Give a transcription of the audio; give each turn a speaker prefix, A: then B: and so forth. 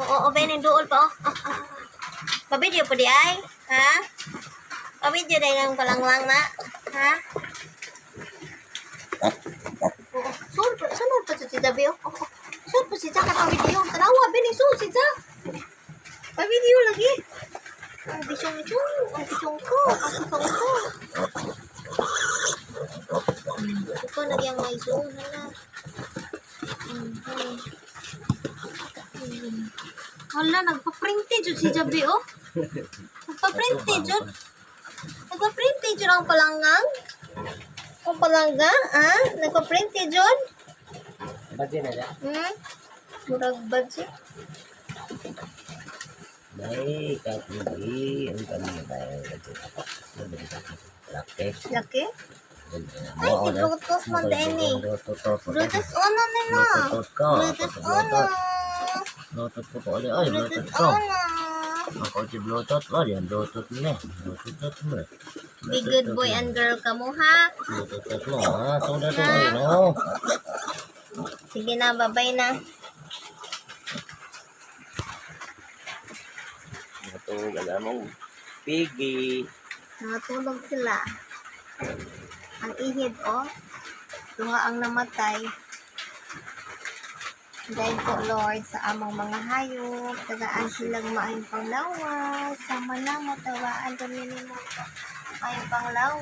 A: Oo, Ben, yung dool pa, oh. Pabidyo po di ay? Ha? Pabidyo dahil yung palangwang na? Ha? Oo. Sunod pa si Jabi, oh. Sunod pa si Jack at pabidyo. Tanawa, Ben, sunod si Jack. Pabidyo lagi. Ang bisyong ito. Ang bisyong ko. Ang bisyong ko. Ito nagyang may zoom. Hala. Hala, nagpa-printed yun si Jabi, oh. Nagpa-printed yun. Nagpa-printed yun ang palanggang. Ang palanggang, ah? Nagpa-printed yun.
B: Badya na dyan.
A: Murag budget.
B: Baik, hindi. Ang kami na tayo. Laki.
A: Laki? Ay, si Bluetooth mo din eh. Bluetooth ono nila.
B: Bluetooth ko.
A: Bluetooth ono.
B: Bluetooth ko po ulit. Ay, Bluetooth
A: Bluetooth
B: ko.
A: ono.
B: Ako si Bluetooth mo. Yan, Bluetooth mo na. Bluetooth mo.
A: Be good boy and girl ka mo, ha?
B: Bluetooth mo, ha? Sudah to kayo, no?
A: Sige na, babay na.
B: Ito, alam mo. Piggy.
A: Nakatulog sila. Ang ihid, oh. Duha ang namatay. Dahil po, Lord, sa among mga hayop, tagaan silang maayong panglawas, sama na mo, tawaan kami ni mo, maayong panglawas.